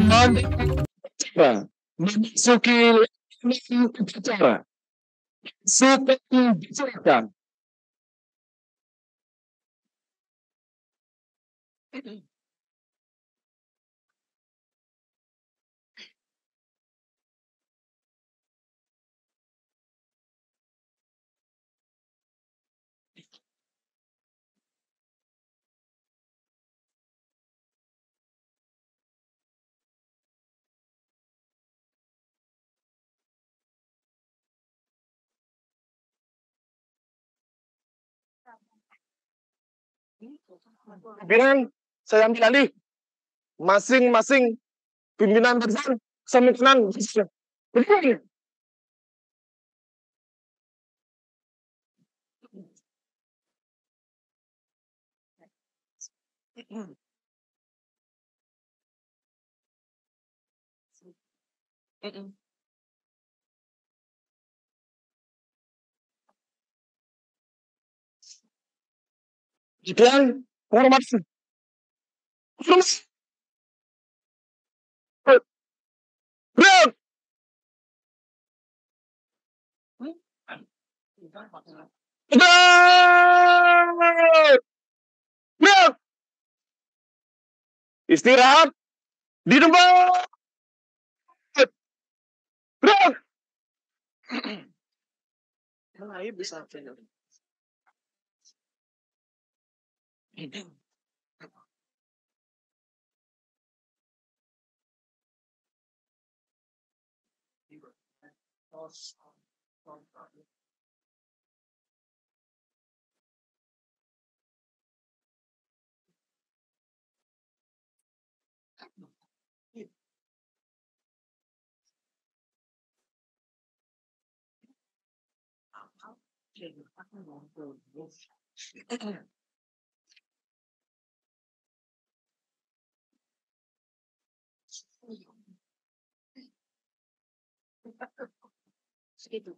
Komandan upacara memasuki lingkungan upacara. Seperti dijelaskan. Pimpinan, saya ambil alih. Masing-masing pimpinan barisan sambil kanan. Berdiri. Pimpinan, hormati. Hormati. Bro. Bro. Istirahat di tempat. Bro. Ayo bisa channel. Segitu.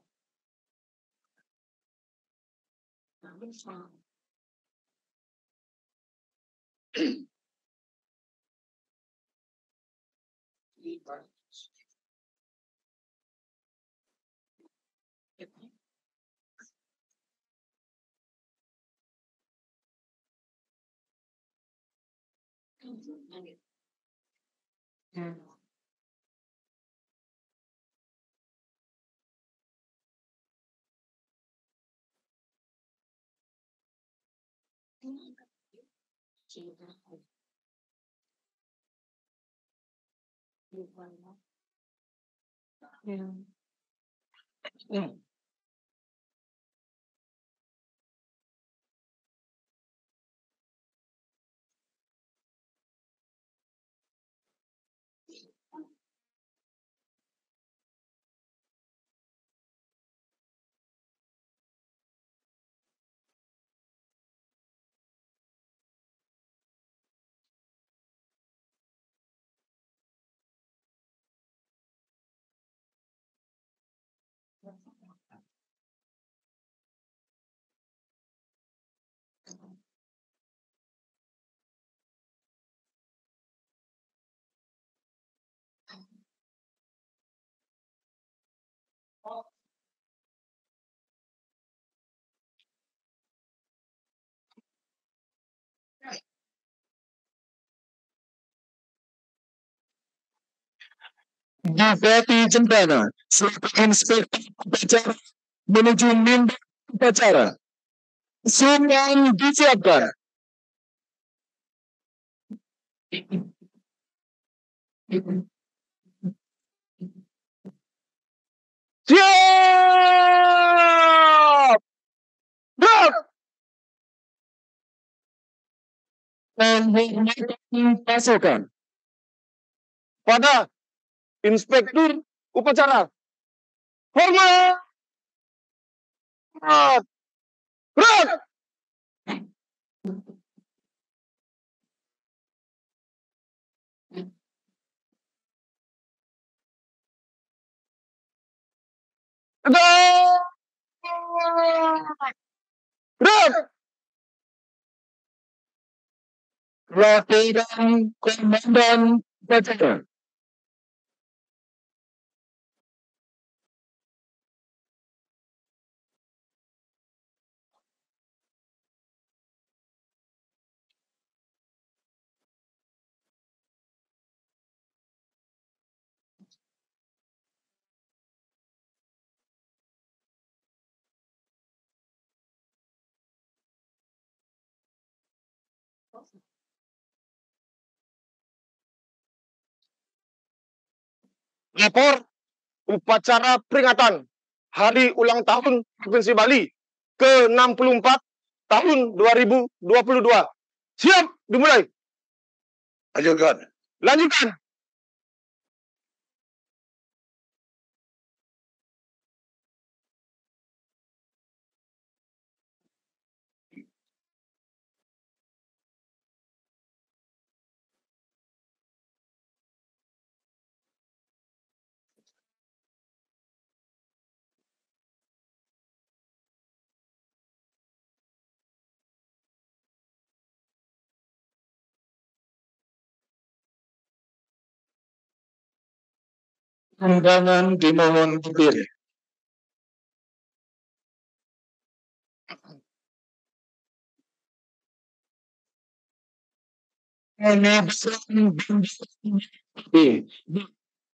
Bupati Jembrana selaku inspektur upacara menuju mimbar upacara. Sungai disiapkan. Siap! Gerak! Menghormati pasukan. Pada inspektur upacara. Hormat! Gerak! Gerak! Laporan Komandan Upacara. Lapor upacara peringatan Hari Ulang Tahun Provinsi Bali ke-64 tahun 2022. Siap, dimulai. Lanjutkan. Lanjutkan. Undangan dimohon berdiri. Ini di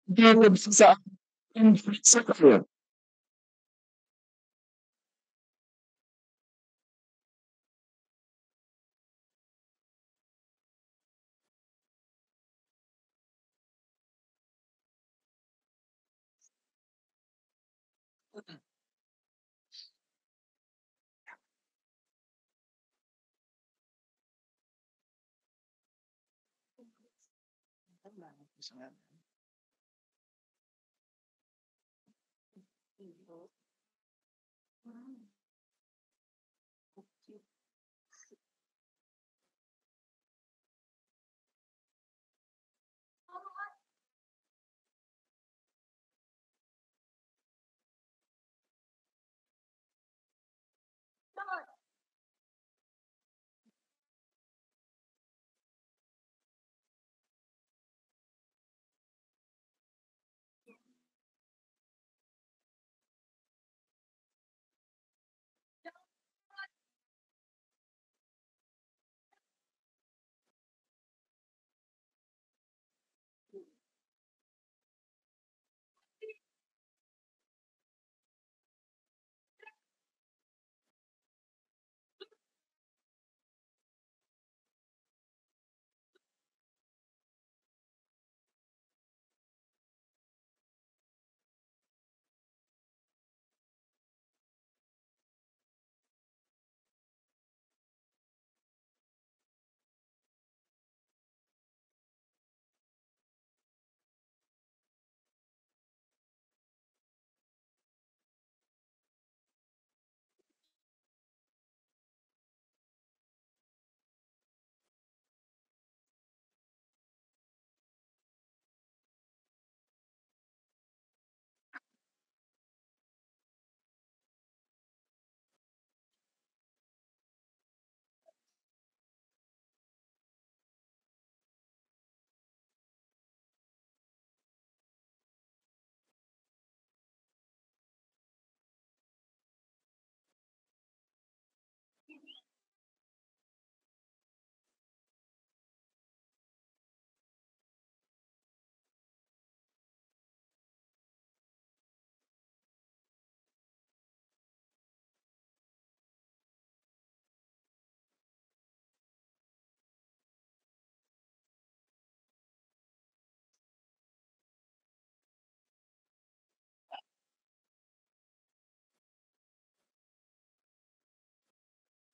kebiasaan Indonesia.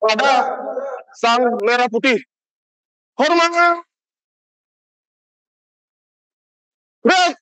Pada sang merah putih. Hormat. Gerak.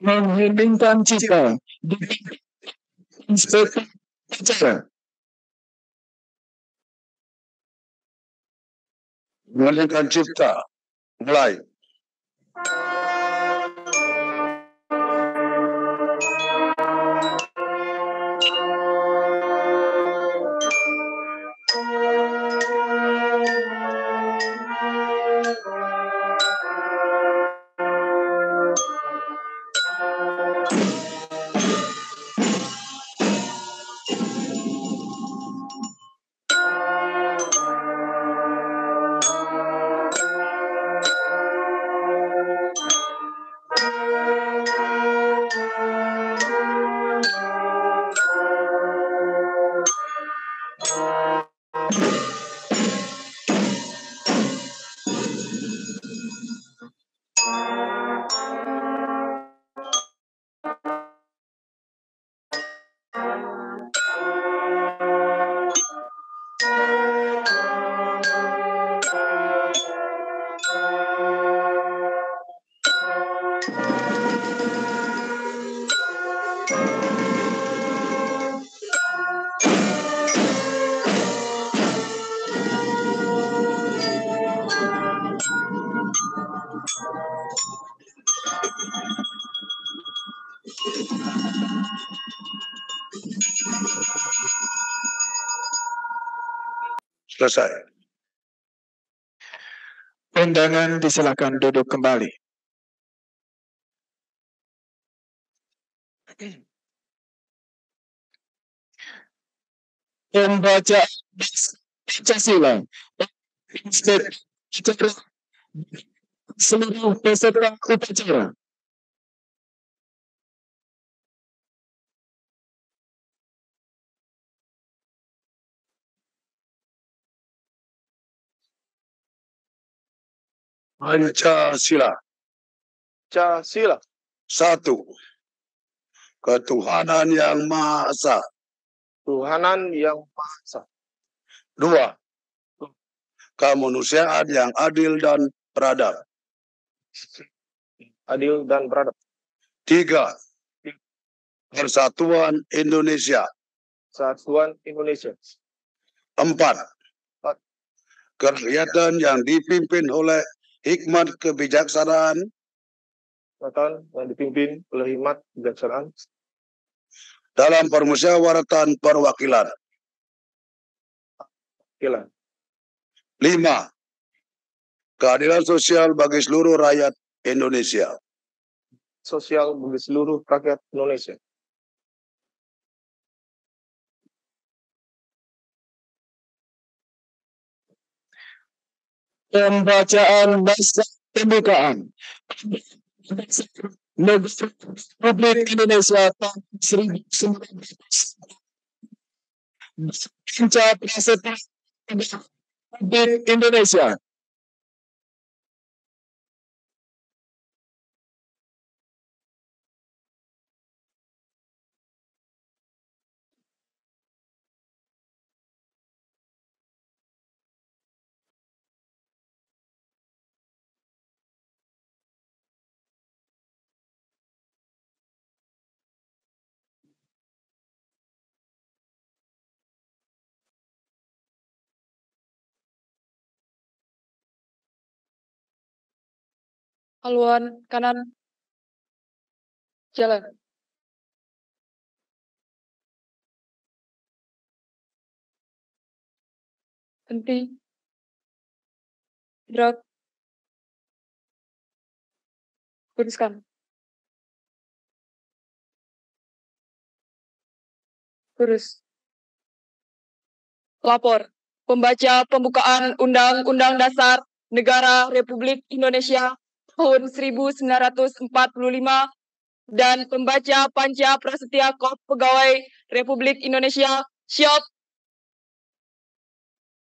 Menghilangkan cita di inspeksi acara. Menghilangkan cipta. Mulai. Selesai. Undangan disilakan duduk kembali. Pembaca Pancasila. Seluruh peserta upacara. Pancasila. Pancasila. 1. Ketuhanan Yang Maha Esa. Tuhanan yang Maha Esa. 2. Kemanusiaan yang adil dan beradab. Adil dan beradab. 3. Persatuan Indonesia. Persatuan Indonesia. 4. Kerakyatan yang dipimpin oleh hikmat kebijaksanaan. Kerakyatan yang dipimpin oleh hikmat kebijaksanaan. Dalam permusyawaratan perwakilan. Gila. 5. Keadilan sosial bagi seluruh rakyat Indonesia. Sosial bagi seluruh rakyat Indonesia. Pembacaan dasar pembukaan. Negara Republik Indonesia tahun 1900. Baca Prasetya Republik Indonesia. Haluan kanan jalan. Henti. Gerak. Luruskan. Lurus. Lapor. Pembaca pembukaan Undang-Undang Dasar Negara Republik Indonesia tahun 1945 dan pembaca Panca Prasetya Kop Pegawai Republik Indonesia. Siap.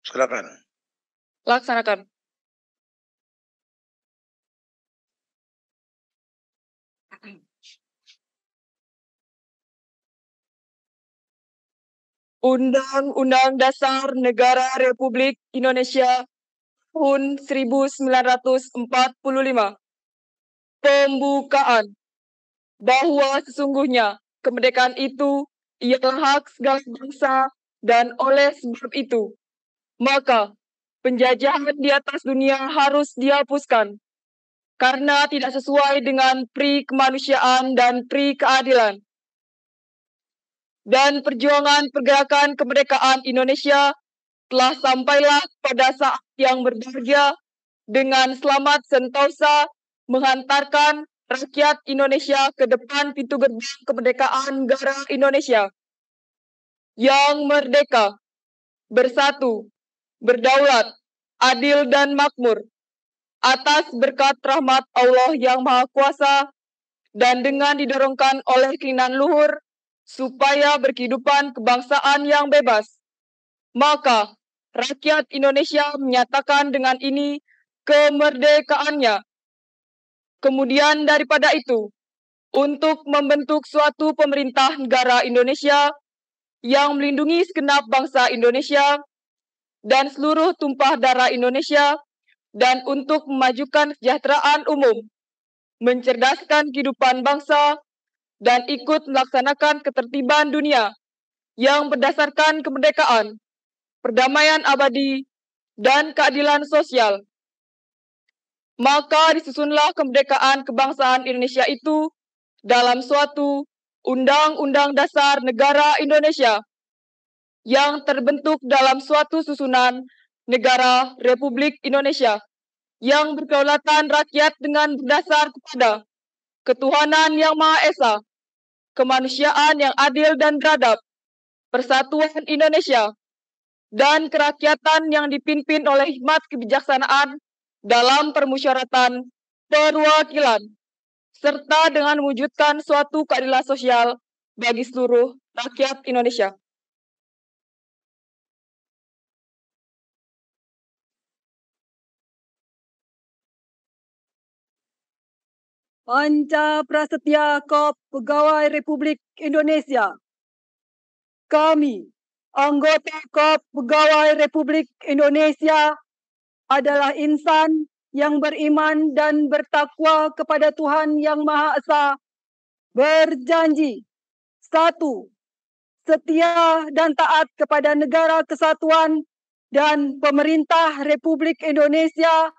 Silakan. Laksanakan. Undang-Undang Dasar Negara Republik Indonesia tahun 1945. Pembukaan. Bahwa sesungguhnya kemerdekaan itu ialah hak segala bangsa dan oleh sebab itu, maka penjajahan di atas dunia harus dihapuskan karena tidak sesuai dengan pri kemanusiaan dan pri keadilan. Dan perjuangan pergerakan kemerdekaan Indonesia telah sampailah pada saat yang berbahagia dengan selamat sentosa menghantarkan rakyat Indonesia ke depan pintu gerbang kemerdekaan negara Indonesia yang merdeka, bersatu, berdaulat, adil dan makmur atas berkat rahmat Allah yang Maha Kuasa dan dengan didorongkan oleh keinginan luhur supaya berkehidupan kebangsaan yang bebas. Maka rakyat Indonesia menyatakan dengan ini kemerdekaannya. Kemudian daripada itu, untuk membentuk suatu pemerintah negara Indonesia yang melindungi segenap bangsa Indonesia dan seluruh tumpah darah Indonesia, dan untuk memajukan kesejahteraan umum, mencerdaskan kehidupan bangsa, dan ikut melaksanakan ketertiban dunia yang berdasarkan kemerdekaan, perdamaian abadi, dan keadilan sosial. Maka disusunlah kemerdekaan kebangsaan Indonesia itu dalam suatu Undang-Undang Dasar Negara Indonesia yang terbentuk dalam suatu susunan Negara Republik Indonesia yang berkedaulatan rakyat dengan berdasar kepada ketuhanan yang Maha Esa, kemanusiaan yang adil dan beradab, persatuan Indonesia, dan kerakyatan yang dipimpin oleh hikmat kebijaksanaan dalam permusyawaratan perwakilan, serta dengan mewujudkan suatu keadilan sosial bagi seluruh rakyat Indonesia. Panca Prasetya Kop Pegawai Republik Indonesia. Kami, anggota Kop Pegawai Republik Indonesia, adalah insan yang beriman dan bertakwa kepada Tuhan Yang Maha Esa, berjanji: 1. Setia dan taat kepada Negara Kesatuan dan Pemerintah Republik Indonesia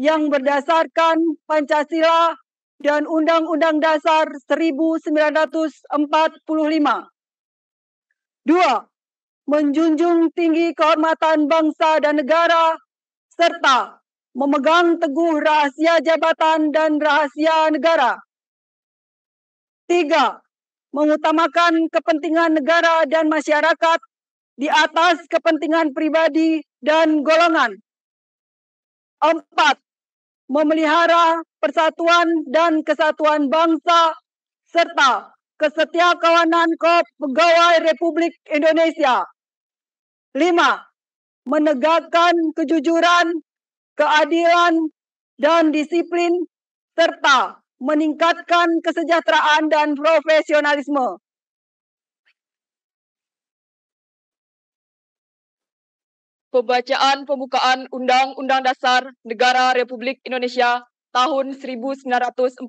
yang berdasarkan Pancasila dan Undang-Undang Dasar 1945. 2. Menjunjung tinggi kehormatan bangsa dan negara, serta memegang teguh rahasia jabatan dan rahasia negara. 3. Mengutamakan kepentingan negara dan masyarakat di atas kepentingan pribadi dan golongan. 4. Memelihara persatuan dan kesatuan bangsa serta kesetiakawanan Kop Pegawai Republik Indonesia. 5. Menegakkan kejujuran, keadilan, dan disiplin serta meningkatkan kesejahteraan dan profesionalisme. Pembacaan pembukaan Undang-Undang Dasar Negara Republik Indonesia tahun 1945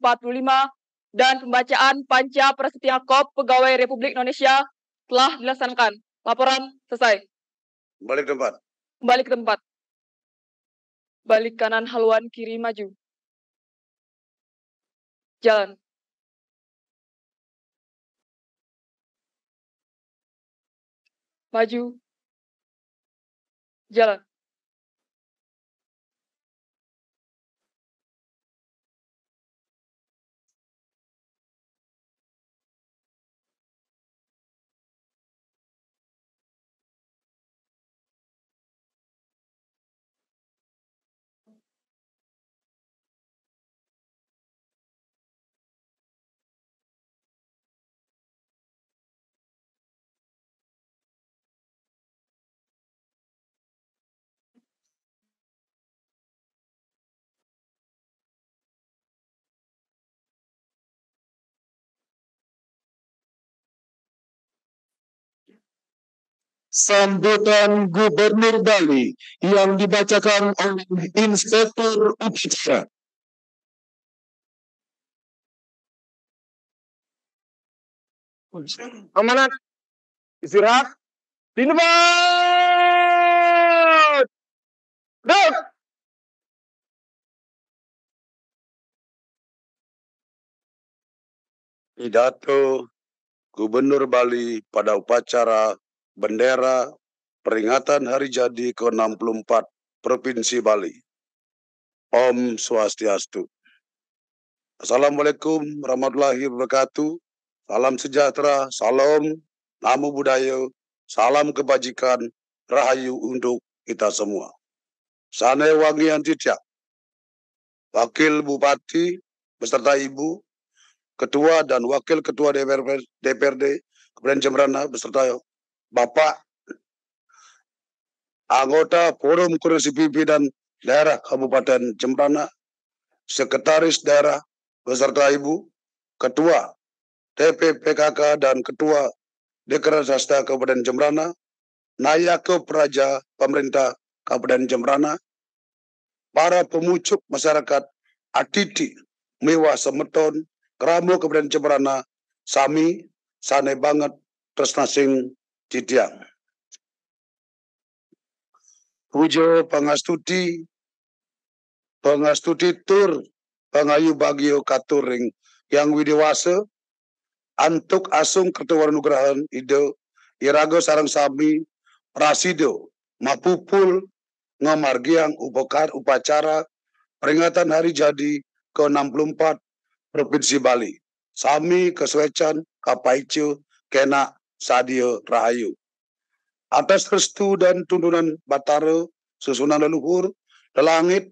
dan pembacaan Panca Prasetya Kop Pegawai Republik Indonesia telah dilaksanakan. Laporan selesai. Balik tempat. Kembali ke tempat. Balik kanan haluan kiri maju. Jalan. Maju. Jalan. Sambutan Gubernur Bali yang dibacakan oleh Inspektur Upacara. Amanat. Istirahat. Di tempat. Duduk. Pidato Gubernur Bali pada upacara bendera peringatan Hari Jadi ke-64 Provinsi Bali. Om Swastiastu. Assalamualaikum warahmatullahi wabarakatuh. Salam sejahtera, salam namo buddhaya, salam kebajikan, rahayu untuk kita semua. Sane Wangian Tidyak, Wakil Bupati beserta Ibu, Ketua dan Wakil Ketua DPRD Kabupaten Jembrana beserta Bapak, anggota Forum Koordinasi Pimpinan Daerah Kabupaten Jembrana, Sekretaris Daerah beserta Ibu, Ketua TPPKK dan Ketua Dekranasda Kabupaten Jembrana, Nayake Praja Pemerintah Kabupaten Jembrana, para pemucuk masyarakat Atiti, Mewah Semeton, Kramo Kabupaten Jembrana, Sami, Sane banget, Tresnasing Cidiang. Pujo pangastuti tur, pangayu bagio katuring yang widewasa, antuk asung kertawar nugrahan ide, irago sarang sami, prasido, mapupul, ngamargiang upacara, peringatan Hari Jadi ke-64 Provinsi Bali. Sami kesuecan, kapaicu, kena, sadio, rahayu. Atas restu dan tuntunan Batara, susunan leluhur, lelangit,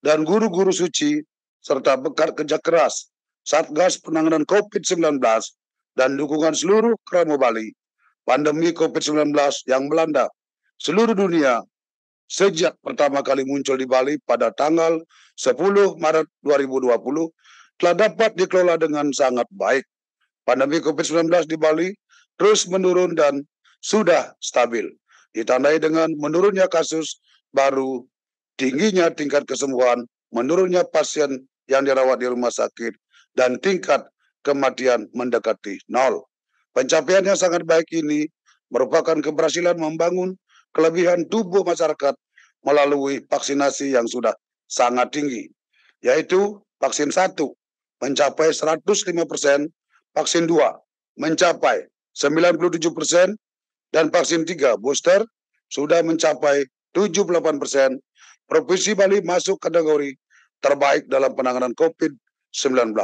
dan guru-guru suci, serta berkat kerja keras Satgas Penanganan COVID-19 dan dukungan seluruh Kramo Bali, pandemi COVID-19 yang melanda seluruh dunia sejak pertama kali muncul di Bali pada tanggal 10 Maret 2020 telah dapat dikelola dengan sangat baik. Pandemi COVID-19 di Bali terus menurun dan sudah stabil, ditandai dengan menurunnya kasus baru, tingginya tingkat kesembuhan, menurunnya pasien yang dirawat di rumah sakit, dan tingkat kematian mendekati nol. Pencapaian yang sangat baik ini merupakan keberhasilan membangun kelebihan tubuh masyarakat melalui vaksinasi yang sudah sangat tinggi, yaitu vaksin 1 mencapai 105%, vaksin 2 mencapai 97%, dan vaksin 3 booster sudah mencapai 78%. Provinsi Bali masuk kategori terbaik dalam penanganan COVID-19,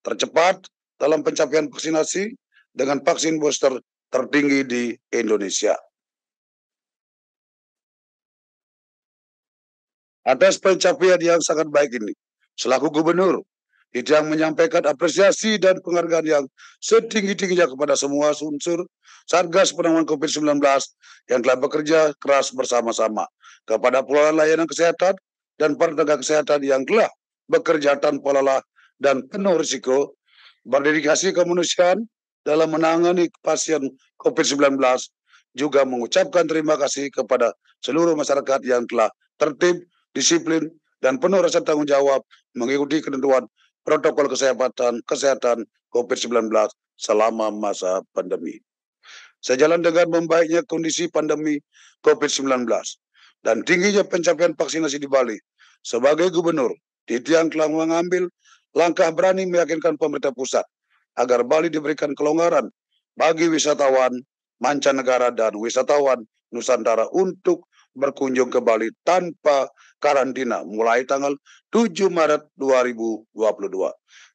tercepat dalam pencapaian vaksinasi dengan vaksin booster tertinggi di Indonesia. Atas pencapaian yang sangat baik ini, selaku gubernur, Itiang menyampaikan apresiasi dan penghargaan yang setinggi-tingginya kepada semua unsur Satgas Penanganan COVID-19 yang telah bekerja keras bersama-sama, kepada pengelola layanan kesehatan dan para tenaga kesehatan yang telah bekerja tanpa lelah dan penuh risiko, berdedikasi kemanusiaan dalam menangani pasien COVID-19, juga mengucapkan terima kasih kepada seluruh masyarakat yang telah tertib, disiplin, dan penuh rasa tanggung jawab mengikuti ketentuan protokol kesehatan COVID-19 selama masa pandemi. Sejalan dengan membaiknya kondisi pandemi COVID-19 dan tingginya pencapaian vaksinasi di Bali, sebagai gubernur, Itiang telah mengambil langkah berani meyakinkan pemerintah pusat agar Bali diberikan kelonggaran bagi wisatawan mancanegara dan wisatawan Nusantara untuk berkunjung ke Bali tanpa karantina mulai tanggal 7 Maret 2022.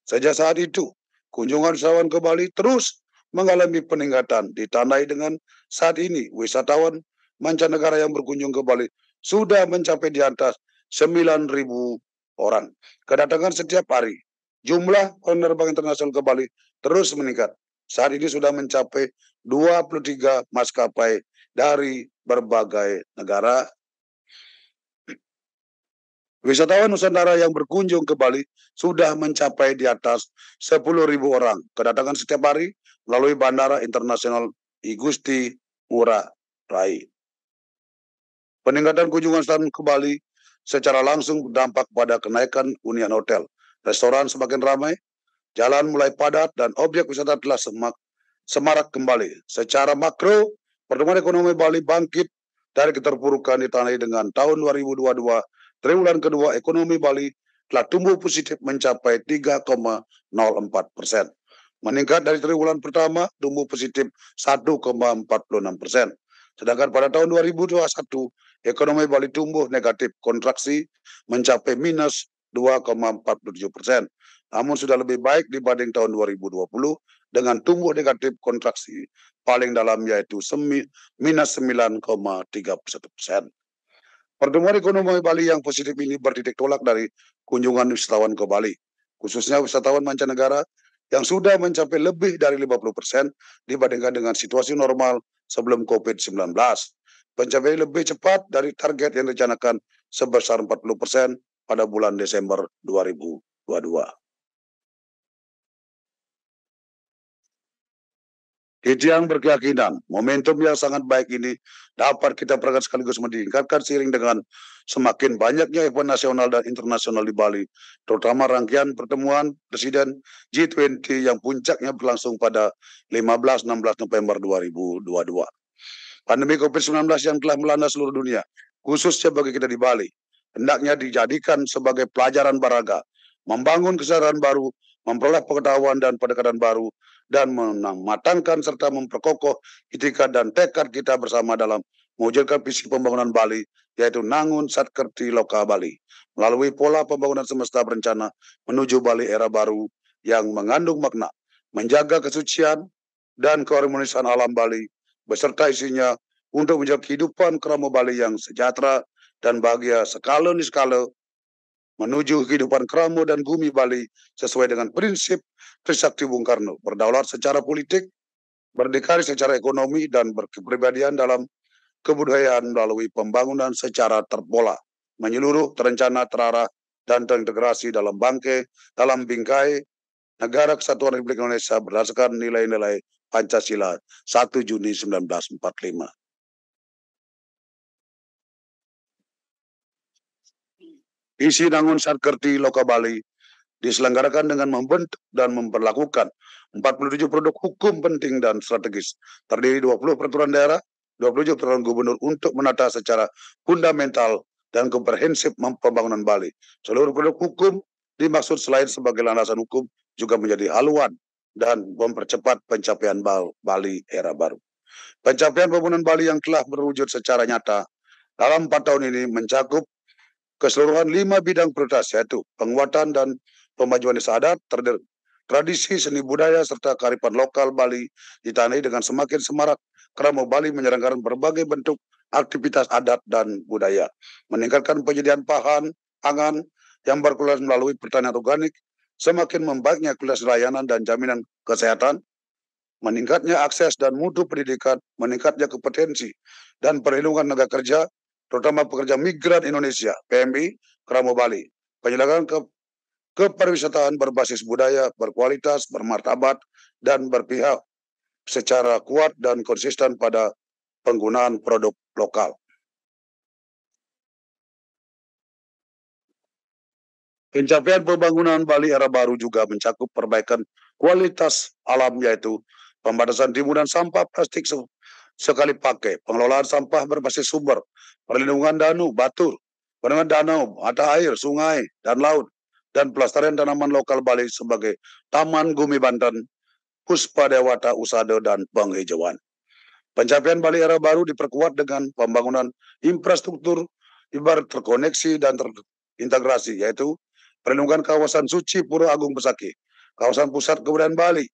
Sejak saat itu, kunjungan wisatawan ke Bali terus mengalami peningkatan, ditandai dengan saat ini wisatawan mancanegara yang berkunjung ke Bali sudah mencapai di atas 9.000 orang. Kedatangan setiap hari, jumlah penerbangan internasional ke Bali terus meningkat. Saat ini sudah mencapai 23 maskapai dari berbagai negara. Wisatawan Nusantara yang berkunjung ke Bali sudah mencapai di atas 10.000 orang. Kedatangan setiap hari melalui Bandara Internasional Igusti Ngurah Rai. Peningkatan kunjungan wisatawan ke Bali secara langsung berdampak pada kenaikan hunian hotel. Restoran semakin ramai, jalan mulai padat, dan objek wisata telah semarak kembali. Secara makro, pertumbuhan ekonomi Bali bangkit dari keterpurukan ditandai dengan tahun 2022. Triwulan kedua ekonomi Bali telah tumbuh positif mencapai 3,04%. Meningkat dari triwulan pertama, tumbuh positif 1,46%. Sedangkan pada tahun 2021, ekonomi Bali tumbuh negatif kontraksi mencapai minus 2,47%. Namun sudah lebih baik dibanding tahun 2020 dengan tumbuh negatif kontraksi paling dalam yaitu minus 9,31%. Pertumbuhan ekonomi Bali yang positif ini bertitik tolak dari kunjungan wisatawan ke Bali, khususnya wisatawan mancanegara yang sudah mencapai lebih dari 50% dibandingkan dengan situasi normal sebelum COVID-19. Pencapaian lebih cepat dari target yang direncanakan sebesar 40% pada bulan Desember 2022. Itiang berkeyakinan momentum yang sangat baik ini dapat kita perangkat sekaligus meningkatkan seiring dengan semakin banyaknya event nasional dan internasional di Bali, terutama rangkaian pertemuan Presiden G20 yang puncaknya berlangsung pada 15-16 November 2022. Pandemi COVID-19 yang telah melanda seluruh dunia, khususnya bagi kita di Bali, hendaknya dijadikan sebagai pelajaran berharga, membangun kesadaran baru, memperoleh pengetahuan dan pendekatan baru, dan mematangkan serta memperkokoh itikad dan tekad kita bersama dalam mewujudkan visi pembangunan Bali, yaitu Nangun Satkerti Loka Bali, melalui pola pembangunan semesta berencana menuju Bali era baru yang mengandung makna, menjaga kesucian dan keharmonisan alam Bali, beserta isinya untuk menjaga kehidupan kerama Bali yang sejahtera dan bahagia skala demi skala, menuju kehidupan kerama dan bumi Bali sesuai dengan prinsip Trisakti Bung Karno, berdaulat secara politik, berdikari secara ekonomi, dan berkepribadian dalam kebudayaan melalui pembangunan secara terpola, menyeluruh, terencana, terarah, dan terintegrasi dalam bingkai Negara Kesatuan Republik Indonesia berdasarkan nilai-nilai Pancasila 1 Juni 1945. Isi Nangun Satkerti Loka Bali diselenggarakan dengan membentuk dan memperlakukan 47 produk hukum penting dan strategis, terdiri 20 peraturan daerah, 27 peraturan gubernur untuk menata secara fundamental dan komprehensif pembangunan Bali. Seluruh produk hukum dimaksud selain sebagai landasan hukum juga menjadi haluan dan mempercepat pencapaian Bali era baru. Pencapaian pembangunan Bali yang telah berwujud secara nyata dalam 4 tahun ini mencakup keseluruhan 5 bidang prioritas, yaitu penguatan dan pemajuan desa adat, tradisi seni budaya serta kearifan lokal Bali ditandai dengan semakin semarak Kerama Bali menyelenggarakan berbagai bentuk aktivitas adat dan budaya, meningkatkan penyediaan pangan yang berkualitas melalui pertanian organik, semakin membaiknya kualitas layanan dan jaminan kesehatan, meningkatnya akses dan mutu pendidikan, meningkatnya kompetensi dan perlindungan tenaga kerja, terutama pekerja migran Indonesia, PMI, Kerama Bali, penyelenggaraan kepariwisataan berbasis budaya, berkualitas, bermartabat, dan berpihak secara kuat dan konsisten pada penggunaan produk lokal. Pencapaian pembangunan Bali era baru juga mencakup perbaikan kualitas alam, yaitu pembatasan timbunan sampah plastik sekali pakai, pengelolaan sampah berbasis sumber, perlindungan batur, perlindungan danau, mata air, sungai, dan laut, dan pelestarian tanaman lokal Bali sebagai Taman Gumi Banten, Puspa Dewata Usada, dan penghijauan. Pencapaian Bali era baru diperkuat dengan pembangunan infrastruktur ibarat terkoneksi dan terintegrasi, yaitu perlindungan kawasan suci Pura Agung Besaki, kawasan pusat kebudayaan Bali,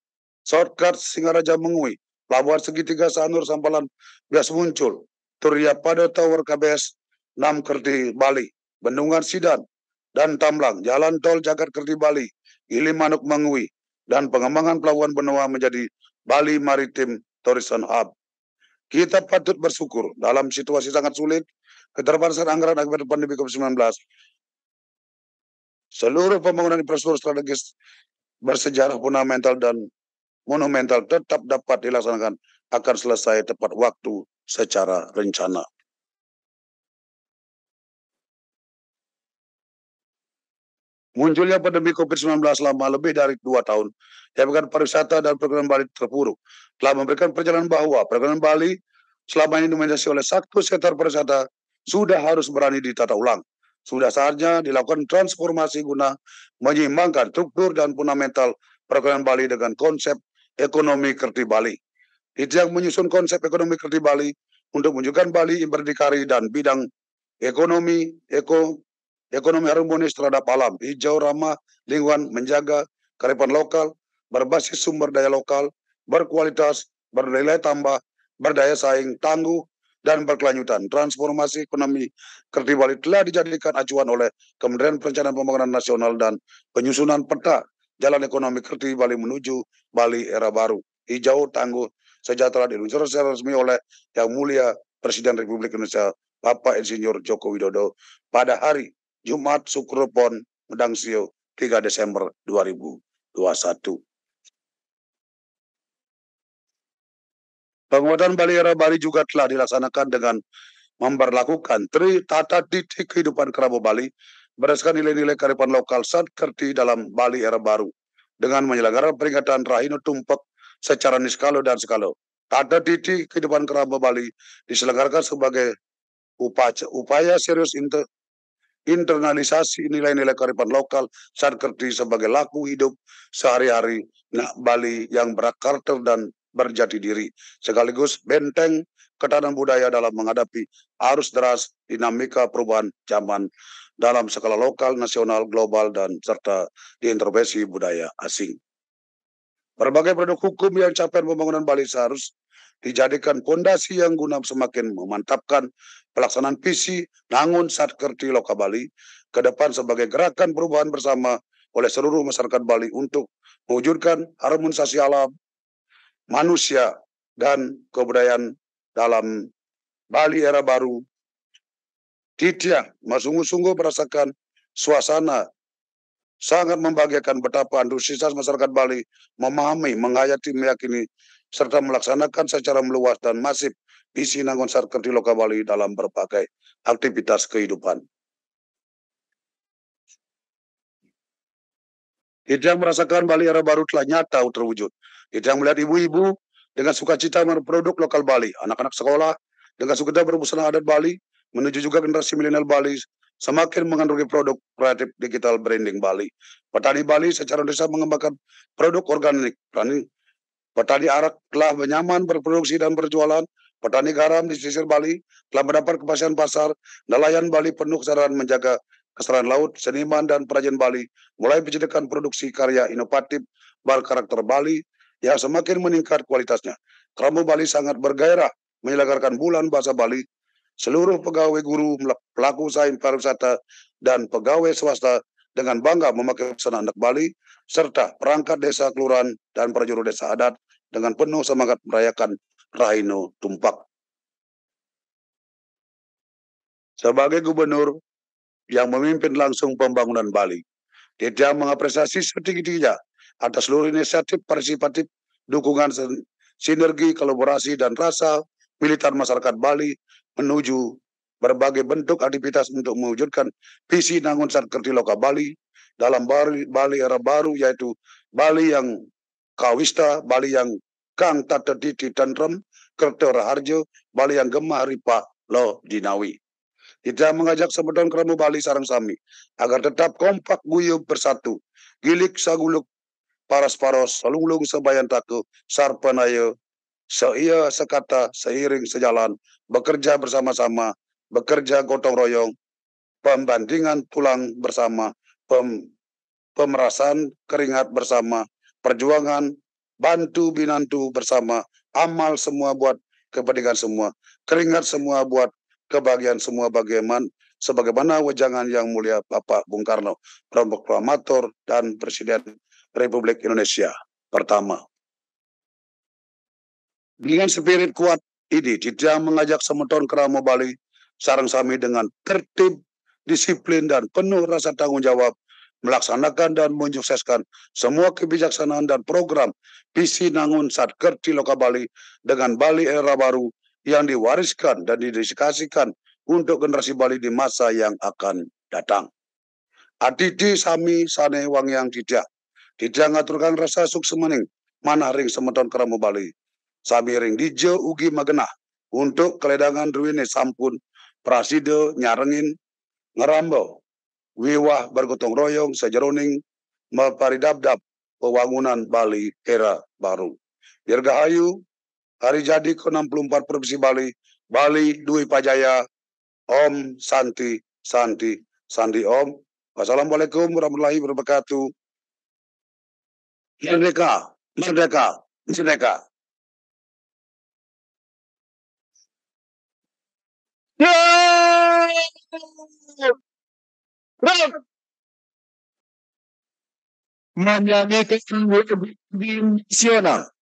shortcut Singaraja Mengui, Pelabuhan Segitiga Sanur Sampalan Bias Muncul, Turia Pada Tower KBS 6 Kerti Bali, Bendungan Sidan, dan Tamlang, Jalan Tol Jagat Kerti Bali, Gili Manuk Mengui, dan pengembangan Pelabuhan Benoa menjadi Bali Maritime Tourism Hub. Kita patut bersyukur dalam situasi sangat sulit, keterbatasan anggaran akibat pandemi COVID-19, seluruh pembangunan infrastruktur strategis bersejarah fundamental dan monumental tetap dapat dilaksanakan akan selesai tepat waktu secara rencana. Munculnya pandemi COVID-19 selama lebih dari 2 tahun, yang menyebabkan pariwisata dan perekonomian Bali terpuruk, telah memberikan perjalanan bahwa perekonomian Bali selama ini didominasi oleh satu sektor pariwisata sudah harus berani ditata ulang. Sudah saatnya dilakukan transformasi guna menyeimbangkan struktur dan fundamental perekonomian Bali dengan konsep ekonomi Kerti Bali. Itu yang menyusun konsep ekonomi Kerti Bali untuk menunjukkan Bali yang berdikari dan bidang ekonomi harmonis terhadap alam, hijau, ramah lingkungan, menjaga kearifan lokal, berbasis sumber daya lokal, berkualitas, bernilai tambah, berdaya saing, tangguh, dan berkelanjutan. Transformasi ekonomi Kerti Bali telah dijadikan acuan oleh Kementerian Perencanaan Pembangunan Nasional dan penyusunan peta jalan ekonomi Kerti Bali menuju Bali era baru, hijau, tangguh, sejahtera diluncurkan secara resmi oleh Yang Mulia Presiden Republik Indonesia Bapak Insinyur Joko Widodo pada hari Jumat Sukro Pon Medang Sio 3 Desember 2021. Penguatan Bali era Bali juga telah dilaksanakan dengan memperlakukan tata titik kehidupan kerabat Bali berdasarkan nilai-nilai kearifan lokal Satkerti dalam Bali era baru dengan menyelenggarakan peringatan Rahino Tumpek secara niskalo dan skalo. Tata titik kehidupan kerabat Bali diselenggarakan sebagai upaya serius internalisasi nilai-nilai kearifan lokal Satkerti sebagai laku hidup sehari-hari Bali yang berkarakter dan berjati diri, sekaligus benteng ketahanan budaya dalam menghadapi arus deras dinamika perubahan zaman dalam skala lokal, nasional, global, dan serta diintervensi budaya asing. Berbagai produk hukum yang capaian pembangunan Bali seharus dijadikan fondasi yang guna semakin memantapkan pelaksanaan visi Nangun Satkerti Loka Bali ke depan sebagai gerakan perubahan bersama oleh seluruh masyarakat Bali untuk mewujudkan harmonisasi alam, manusia, dan kebudayaan dalam Bali era baru. Titia sungguh-sungguh merasakan suasana sangat membahagiakan betapa antusias masyarakat Bali memahami, menghayati, meyakini, serta melaksanakan secara meluas dan masif visi Nangon Sarkerti Loka Bali dalam berbagai aktivitas kehidupan. Kita merasakan Bali era baru telah nyata terwujud. Kita melihat ibu-ibu dengan sukacita berproduk lokal Bali, anak-anak sekolah dengan sukacita berbusana adat Bali, menuju juga generasi milenial Bali semakin mengandungi produk kreatif digital branding Bali. Petani Bali secara desa mengembangkan produk organik. Petani arak telah nyaman berproduksi dan berjualan. Petani garam di pesisir Bali telah mendapat kepastian pasar. Nelayan Bali penuh kesadaran menjaga kesetaraan laut. Seniman dan perajin Bali mulai menciptakan produksi karya inovatif berkarakter Bali yang semakin meningkat kualitasnya. Keramu Bali sangat bergairah menyelenggarakan bulan bahasa Bali. Seluruh pegawai guru, pelaku usaha pariwisata, dan pegawai swasta dengan bangga memakai busana anak Bali, serta perangkat desa, kelurahan, dan prajurit desa adat dengan penuh semangat merayakan Raino Tumpak. Sebagai gubernur yang memimpin langsung pembangunan Bali, dia mengapresiasi setinggi-tingginya atas seluruh inisiatif partisipatif, dukungan, sinergi, kolaborasi, dan rasa militan masyarakat Bali menuju berbagai bentuk aktivitas untuk mewujudkan visi Nangon Sarkerti Loka Bali dalam Bali era baru, yaitu Bali yang kawista, Bali yang kang tata titi tentrem, kerto raharjo, Bali yang gemah ripa lo dinawi. Kita mengajak sebetulnya keramu Bali sarang sami agar tetap kompak guyup bersatu, gilik saguluk paras-paros, salunglung sebayan taku, sarpanayo, seia sekata, seiring sejalan, bekerja bersama-sama, bekerja gotong royong, pembandingan tulang bersama, pemerasan keringat bersama, perjuangan bantu binantu bersama, amal semua buat kepentingan semua, keringat semua buat kebahagiaan semua, sebagaimana wejangan yang mulia Bapak Bung Karno, proklamator dan Presiden Republik Indonesia pertama. Dengan spirit kuat ini, dia mengajak semeton keramu Bali sarang sami dengan tertib, disiplin, dan penuh rasa tanggung jawab melaksanakan dan mensukseskan semua kebijaksanaan dan program visi Nangon Sarkerti Loka Bali dengan Bali era baru yang diwariskan dan didedikasikan untuk generasi Bali di masa yang akan datang. Adidi sami sane wang yang tidak ngaturkan rasa suksemening manah ring semeton keramu Bali. Sami ring dijo ugi magenah untuk keledangan ruine sampun prasido nyarengin ngerambo wiwah bergotong royong sejeroning meparidabdab pembangunan Bali era baru. Dirgahayu hari jadi ke-64 Provinsi Bali, Bali Dwi Pajaya, Om Santi Santi Sandi Om. Wassalamualaikum warahmatullahi wabarakatuh. Merdeka, merdeka, merdeka. Menyanyikan di nasional.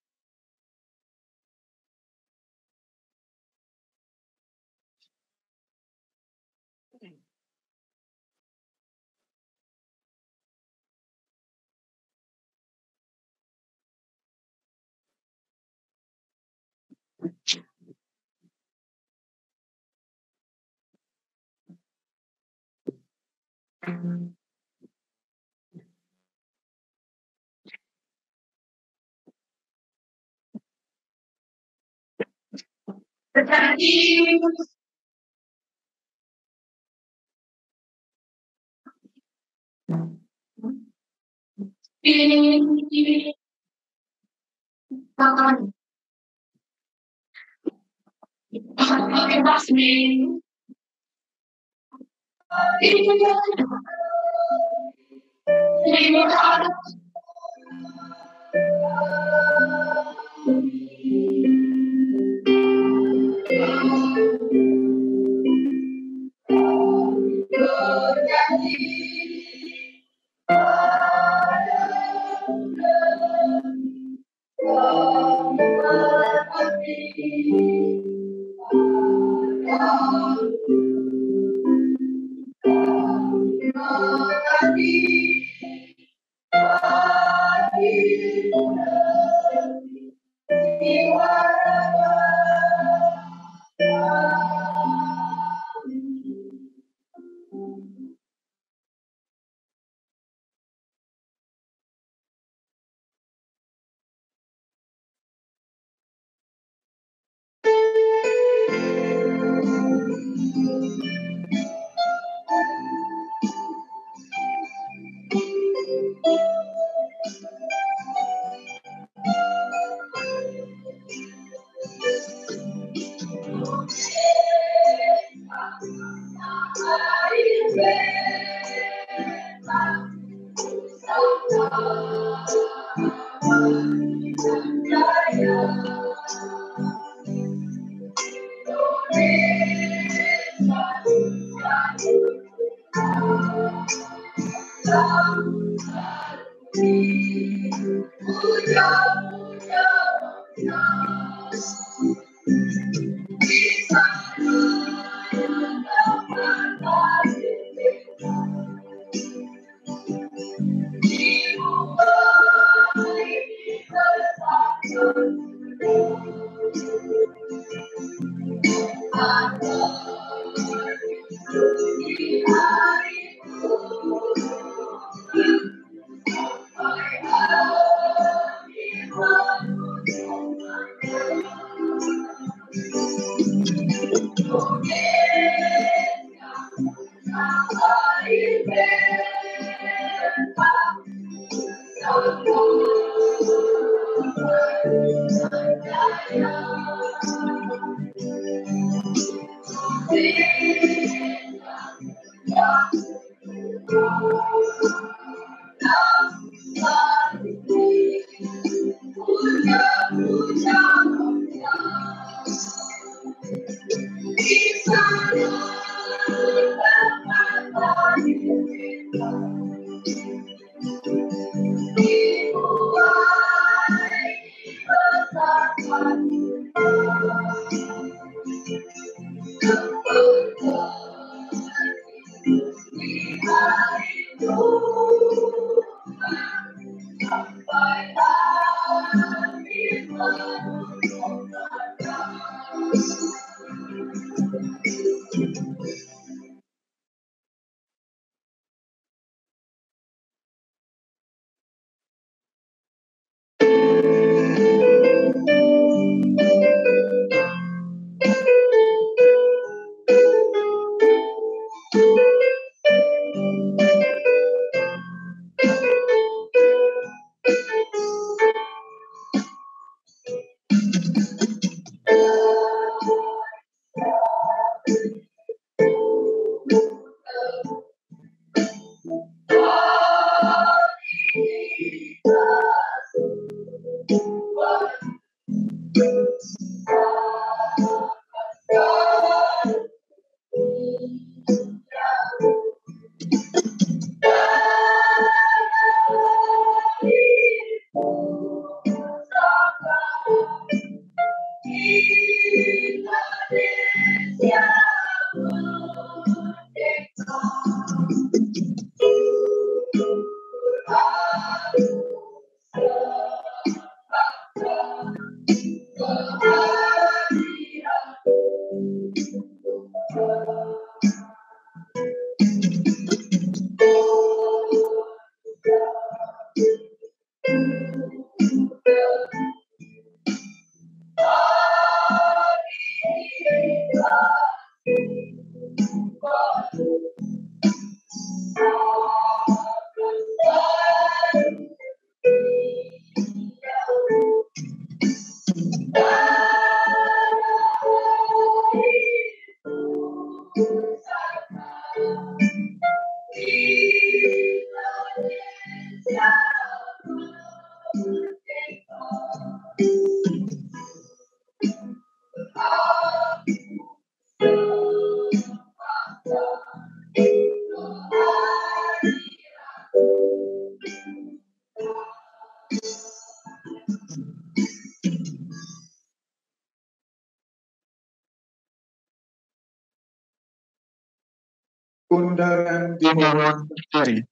Undangan Dimohon berdiri.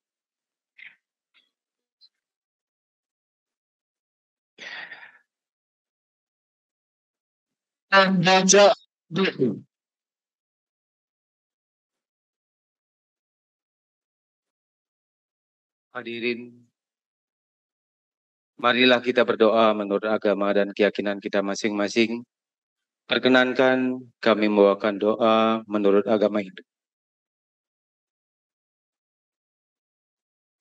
Baca doa. Hadirin, marilah kita berdoa menurut agama dan keyakinan kita masing-masing. Perkenankan kami membawakan doa menurut agama Hindu.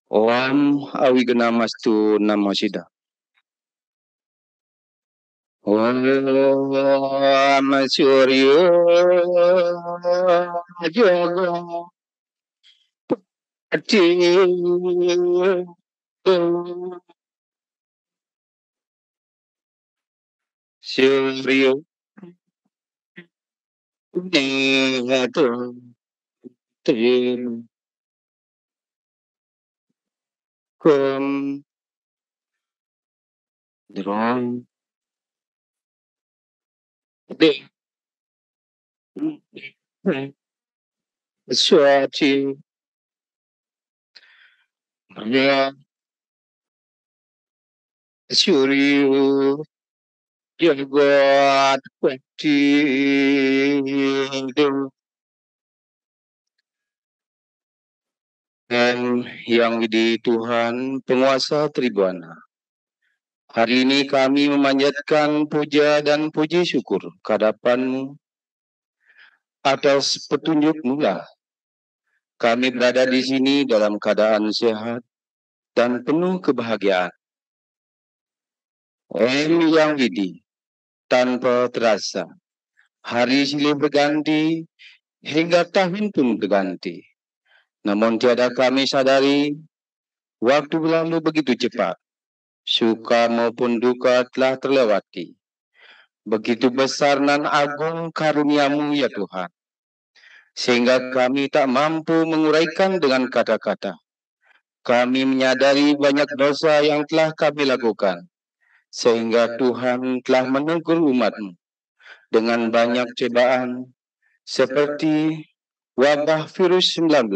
Om Awigamastu Namosida. Om Suryo Jogo Pati Suryo Nihatu Trim Kum Drum De Suati Maria Suryo Jagat Pati dan yang di Tuhan penguasa Tribhuwana. Hari ini kami memanjatkan puja dan puji syukur kehadapan-Mu atas petunjuk-Mu lah. Kami berada di sini dalam keadaan sehat dan penuh kebahagiaan. Om Yang Widi, tanpa terasa, hari silih berganti hingga tahun pun berganti. Namun tiada kami sadari, waktu berlalu begitu cepat. Suka maupun duka telah terlewati. Begitu besar dan agung karunia-Mu ya Tuhan, sehingga kami tak mampu menguraikan dengan kata-kata. Kami menyadari banyak dosa yang telah kami lakukan, sehingga Tuhan telah menegur umat-Mu dengan banyak cobaan, seperti wabah virus 19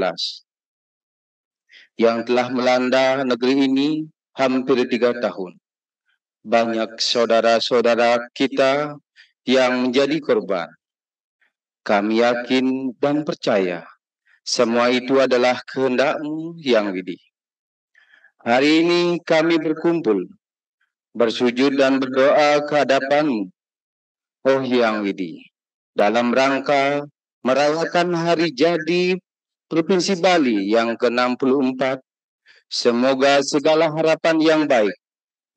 yang telah melanda negeri ini hampir 3 tahun. Banyak saudara-saudara kita yang menjadi korban. Kami yakin dan percaya semua itu adalah kehendak-Mu yang widi. Hari ini kami berkumpul, bersujud dan berdoa ke hadapan-Mu, oh Yang Widi, dalam rangka merayakan hari jadi Provinsi Bali yang ke-64. Semoga segala harapan yang baik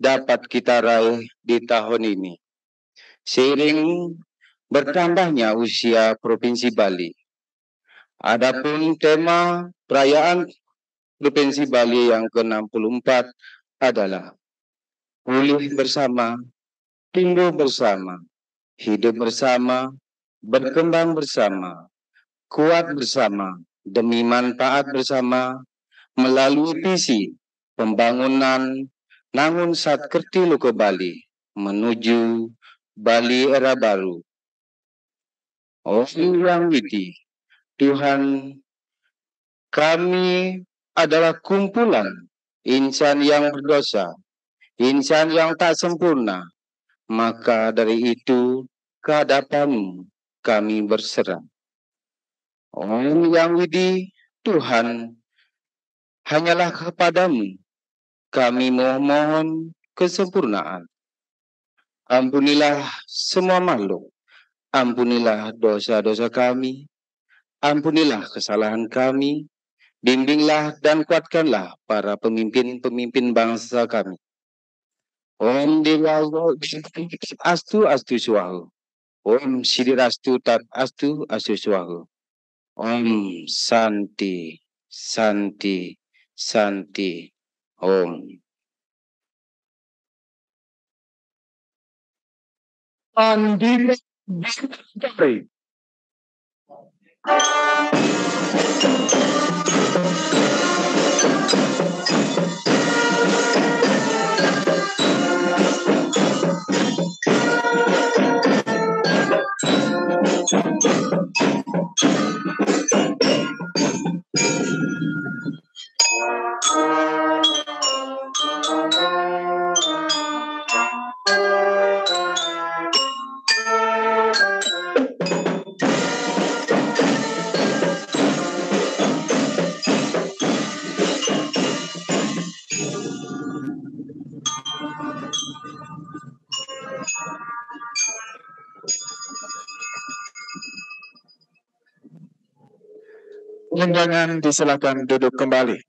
dapat kita raih di tahun ini. Seiring bertambahnya usia Provinsi Bali. Adapun tema perayaan Provinsi Bali yang ke-64 adalah pulih bersama, tumbuh bersama, hidup bersama, berkembang bersama, kuat bersama, demi manfaat bersama, melalui visi pembangunan Nangun Satkerti Loko Bali menuju Bali era baru. Oh Yang Widi, Tuhan, kami adalah kumpulan insan yang berdosa, insan yang tak sempurna. Maka dari itu ke hadapan-Mu kami berserah. Oh Yang Widi, Tuhan, hanyalah kepada-Mu kami mohon kesempurnaan. Ampunilah semua makhluk. Ampunilah dosa-dosa kami. Ampunilah kesalahan kami. Bimbinglah dan kuatkanlah para pemimpin-pemimpin bangsa kami. Om Dewa Astu Astu Swahu. Om Sidirastu Tat Astu Astu Swahu. Om Santi Santi Santi. Om. Andina Dari. Undangan disilakan duduk kembali.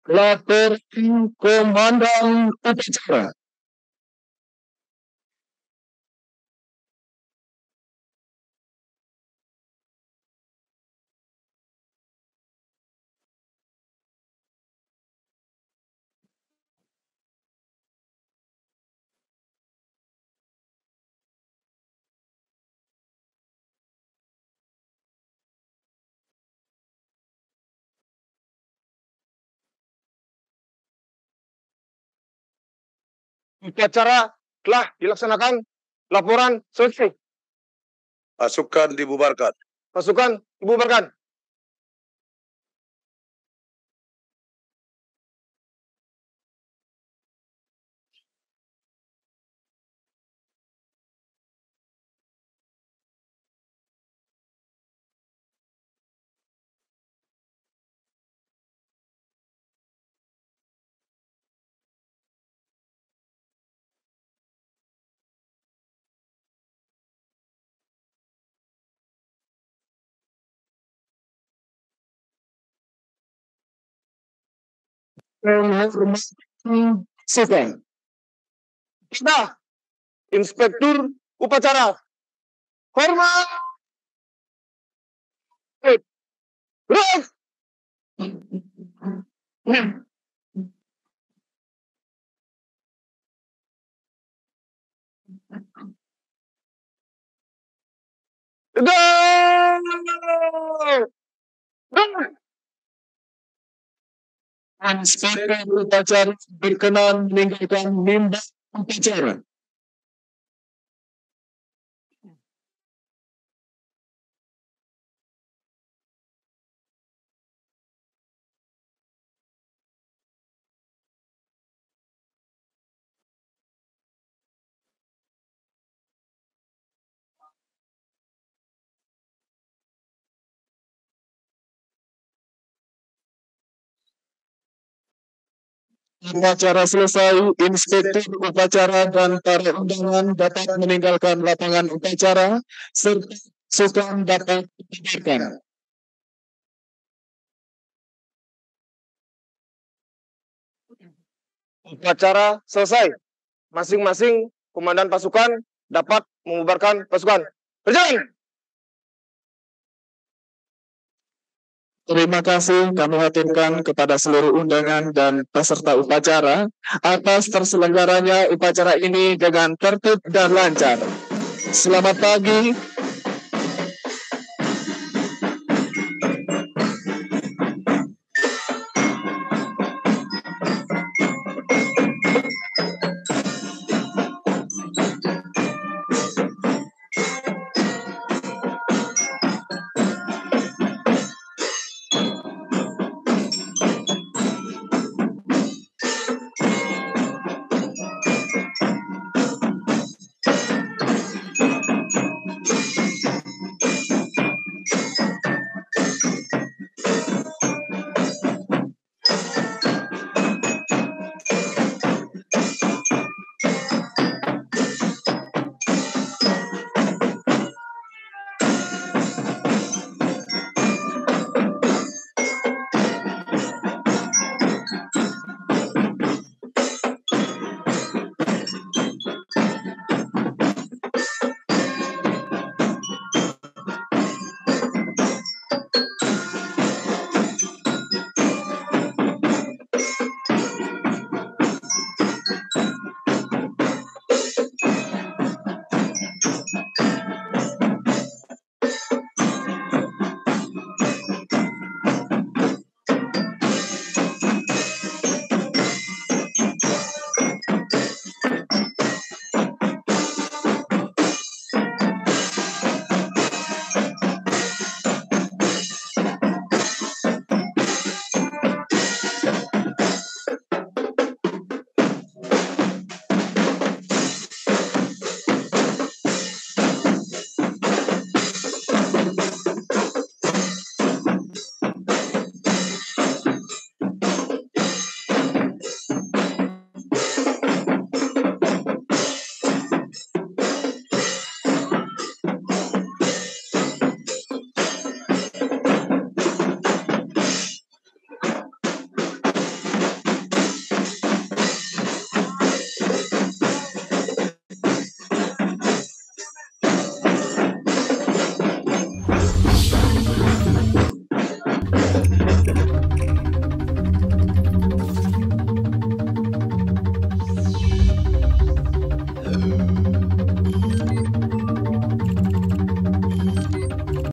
Lapor Komandan Upacara. Upacara telah dilaksanakan. Laporan selesai. Pasukan dibubarkan. Pasukan dibubarkan. Sudah. Inspektur Upacara. Hormat. Gerak. Inspektur Upacara berkenan meninggalkan mimbar upacara. Upacara selesai, Inspektur Upacara dan para undangan dapat meninggalkan lapangan upacara serta pasukan dapat dibubarkan. Upacara selesai. Masing-masing komandan pasukan dapat membubarkan pasukan. Berjalan! Terima kasih kami haturkan kepada seluruh undangan dan peserta upacara atas terselenggaranya upacara ini dengan tertib dan lancar. Selamat pagi.